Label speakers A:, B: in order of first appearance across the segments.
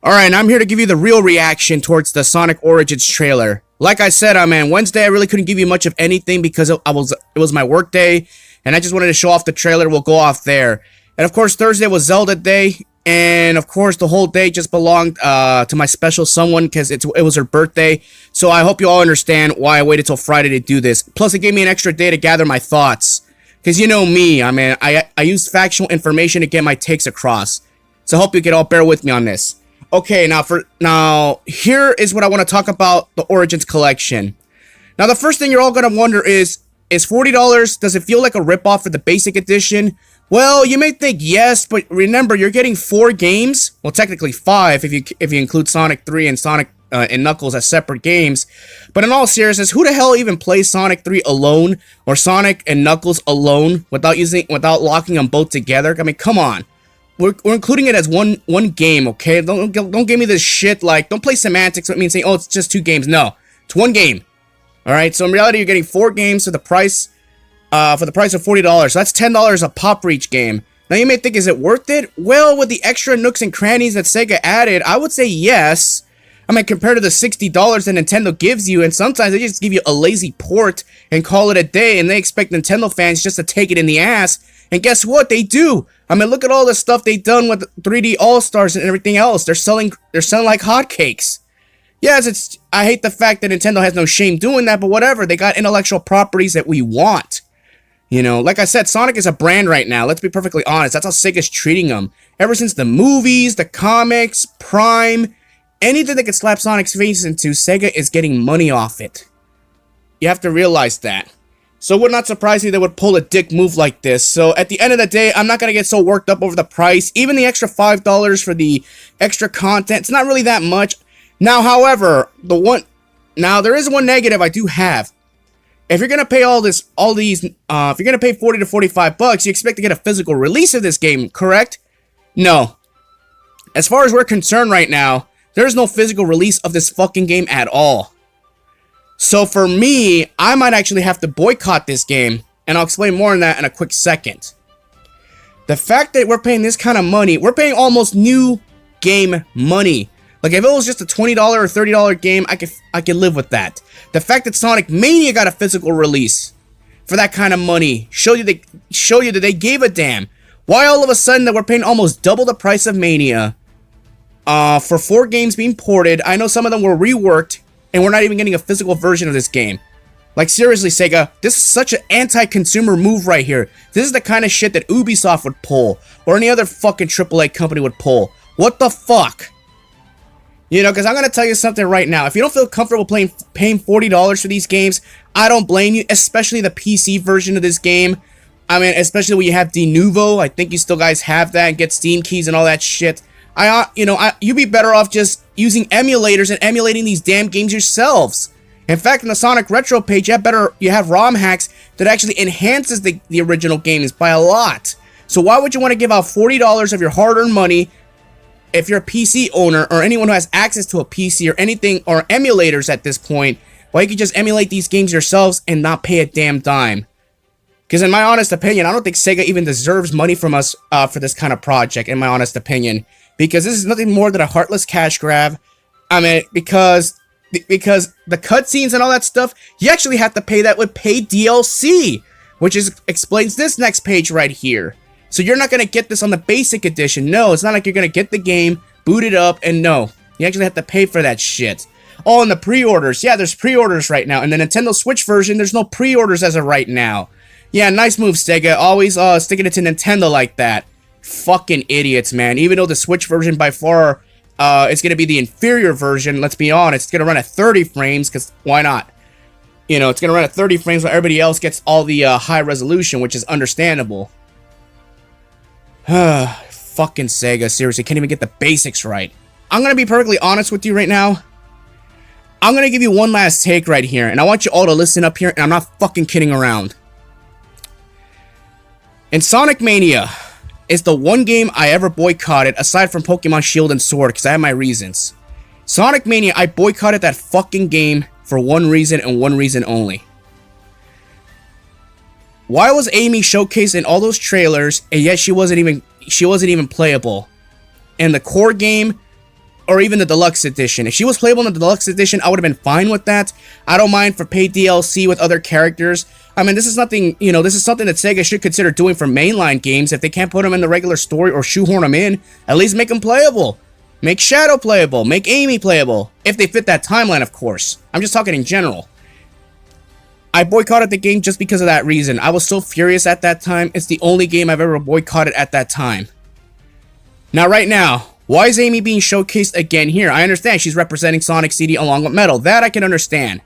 A: Alright, I'm here to give you the real reaction towards the Sonic Origins trailer. Like I said, man, Wednesday I really couldn't give you much of anything because it was my work day, and I just wanted to show off the trailer. We'll go off there. And of course, Thursday was Zelda Day, and of course, the whole day just belonged to my special someone because it was her birthday. So I hope you all understand why I waited till Friday to do this. Plus, it gave me an extra day to gather my thoughts. Because you know me, I use factual information to get my takes across. So I hope you can all bear with me on this. Okay, now here is what I want to talk about the Origins collection. Now the first thing you're all gonna wonder is $40, does it feel like a ripoff for the basic edition? Well, you may think yes, but remember you're getting 4 games. Well, technically 5 if you include Sonic 3 and Sonic and Knuckles as separate games. But in all seriousness, who the hell even plays Sonic 3 alone or Sonic and Knuckles alone without locking them both together? I mean, come on. We're including it as one game, okay? Don't give me this shit like, don't play semantics with me and say, oh, it's just 2 games. No, it's 1 game. All right, so in reality, you're getting 4 games for the price of $40. So that's $10 a pop for each game. Now you may think, is it worth it? Well, with the extra nooks and crannies that Sega added, I would say yes. I mean, compared to the $60 that Nintendo gives you, and sometimes they just give you a lazy port and call it a day, and they expect Nintendo fans just to take it in the ass. And guess what? They do. I mean, look at all the stuff they've done with 3D All-Stars and everything else. They're selling like hotcakes. Yes, I hate the fact that Nintendo has no shame doing that, but whatever. They got intellectual properties that we want. You know, like I said, Sonic is a brand right now. Let's be perfectly honest. That's how Sega's treating them. Ever since the movies, the comics, Prime, anything that could slap Sonic's face into, Sega is getting money off it. You have to realize that. So it would not surprise me they would pull a dick move like this. So at the end of the day, I'm not going to get so worked up over the price. Even the extra $5 for the extra content, it's not really that much. Now, however, there is one negative I do have. If you're going to pay if you're going to pay 40 to 45 bucks, you expect to get a physical release of this game, correct? No. As far as we're concerned right now, there's no physical release of this fucking game at all. So for me, I might actually have to boycott this game, and I'll explain more on that in a quick second. The fact that we're paying this kind of money, we're paying almost new game money. Like if it was just a $20 or $30 game, I could live with that. The fact that Sonic Mania got a physical release for that kind of money show you that they gave a damn. Why all of a sudden that we're paying almost double the price of Mania for 4 games being ported? I know some of them were reworked. And we're not even getting a physical version of this game. Like, seriously, Sega, this is such an anti-consumer move right here. This is the kind of shit that Ubisoft would pull, or any other fucking AAA company would pull. What the fuck? You know, because I'm going to tell you something right now. If you don't feel comfortable paying $40 for these games, I don't blame you, especially the PC version of this game. I mean, especially when you have Denuvo. I think you still guys have that and get Steam keys and all that shit. You'd be better off just using emulators and emulating these damn games yourselves. In fact, in the Sonic Retro page, you have ROM hacks that actually enhances the original games by a lot. So why would you want to give out $40 of your hard-earned money if you're a PC owner or anyone who has access to a PC or anything, or emulators at this point? Why you could just emulate these games yourselves and not pay a damn dime? Because in my honest opinion, I don't think Sega even deserves money from us for this kind of project, in my honest opinion. Because this is nothing more than a heartless cash grab. I mean, because the cutscenes and all that stuff, you actually have to pay that with paid DLC, which explains this next page right here. So you're not going to get this on the basic edition. No, it's not like you're going to get the game, boot it up, and no. You actually have to pay for that shit. Oh, and the pre-orders. Yeah, there's pre-orders right now. In the Nintendo Switch version, there's no pre-orders as of right now. Yeah, nice move, Sega. Always sticking it to Nintendo like that. Fucking idiots, man. Even though the Switch version by far is going to be the inferior version, let's be honest, it's going to run at 30 frames, because why not? You know, it's going to run at 30 frames while everybody else gets all the high resolution, which is understandable. Fucking Sega, seriously, can't even get the basics right. I'm going to be perfectly honest with you right now. I'm going to give you one last take right here, and I want you all to listen up here, and I'm not fucking kidding around. In Sonic Mania is the one game I ever boycotted, aside from Pokemon Shield and Sword, because I have my reasons. Sonic Mania, I boycotted that fucking game for one reason and one reason only. Why was Amy showcased in all those trailers, and yet she wasn't even playable? In the core game, or even the deluxe edition. If she was playable in the deluxe edition, I would have been fine with that. I don't mind for paid DLC with other characters. I mean, this is nothing, you know, this is something that Sega should consider doing for mainline games. If they can't put them in the regular story or shoehorn them in, at least make them playable. Make Shadow playable. Make Amy playable. If they fit that timeline, of course. I'm just talking in general. I boycotted the game just because of that reason. I was so furious at that time. It's the only game I've ever boycotted at that time. Now, right now, why is Amy being showcased again here? I understand she's representing Sonic CD along with Metal. That I can understand.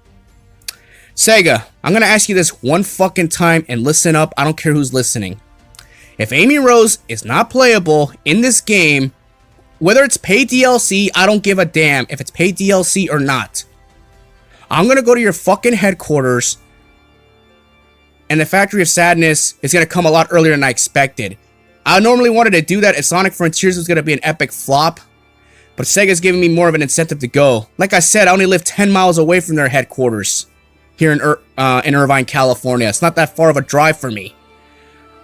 A: Sega, I'm going to ask you this one fucking time and listen up. I don't care who's listening. If Amy Rose is not playable in this game, whether it's paid DLC, I don't give a damn if it's paid DLC or not. I'm going to go to your fucking headquarters, and the Factory of Sadness is going to come a lot earlier than I expected. I normally wanted to do that if Sonic Frontiers was going to be an epic flop, but Sega's giving me more of an incentive to go. Like I said, I only live 10 miles away from their headquarters here in Irvine, California. It's not that far of a drive for me.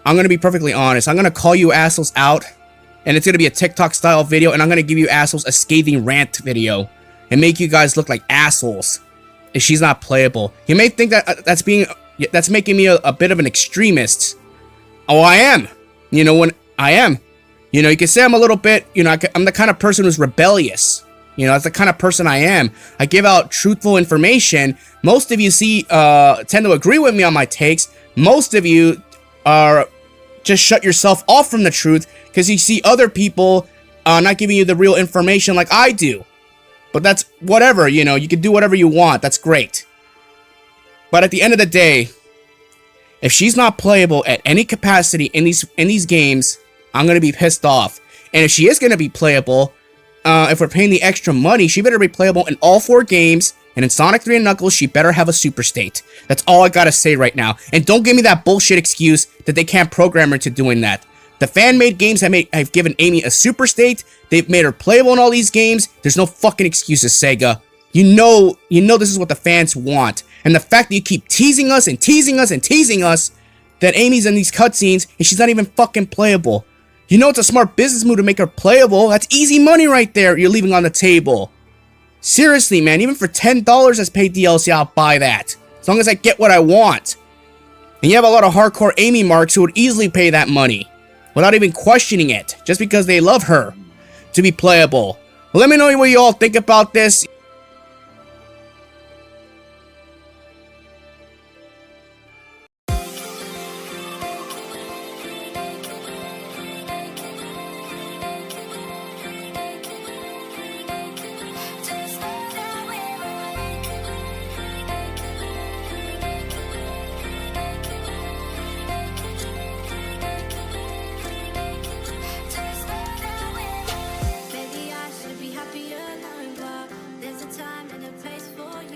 A: I'm going to be perfectly honest. I'm going to call you assholes out, and it's going to be a TikTok-style video, and I'm going to give you assholes a scathing rant video and make you guys look like assholes if she's not playable. You may think that that's making me a bit of an extremist. Oh, I am. You know, when I am. You know, you can say I'm a little bit, you know, I'm the kind of person who's rebellious. You know, that's the kind of person I am. I give out truthful information. Most of you tend to agree with me on my takes. Most of you are just shut yourself off from the truth because you see other people not giving you the real information like I do. But that's whatever, you know, you can do whatever you want. That's great. But at the end of the day, if she's not playable at any capacity in these games, I'm going to be pissed off. And if she is going to be playable, if we're paying the extra money, she better be playable in all 4 games. And in Sonic 3 and Knuckles, she better have a Super State. That's all I gotta say right now. And don't give me that bullshit excuse that they can't program her to doing that. The fan-made games have given Amy a Super State. They've made her playable in all these games. There's no fucking excuses, Sega. You know this is what the fans want. And the fact that you keep teasing us and teasing us and teasing us that Amy's in these cutscenes and she's not even fucking playable. You know it's a smart business move to make her playable. That's easy money right there you're leaving on the table. Seriously, man, even for $10 as paid DLC, I'll buy that. As long as I get what I want. And you have a lot of hardcore Amy marks who would easily pay that money without even questioning it, just because they love her to be playable. Let me know what you all think about this.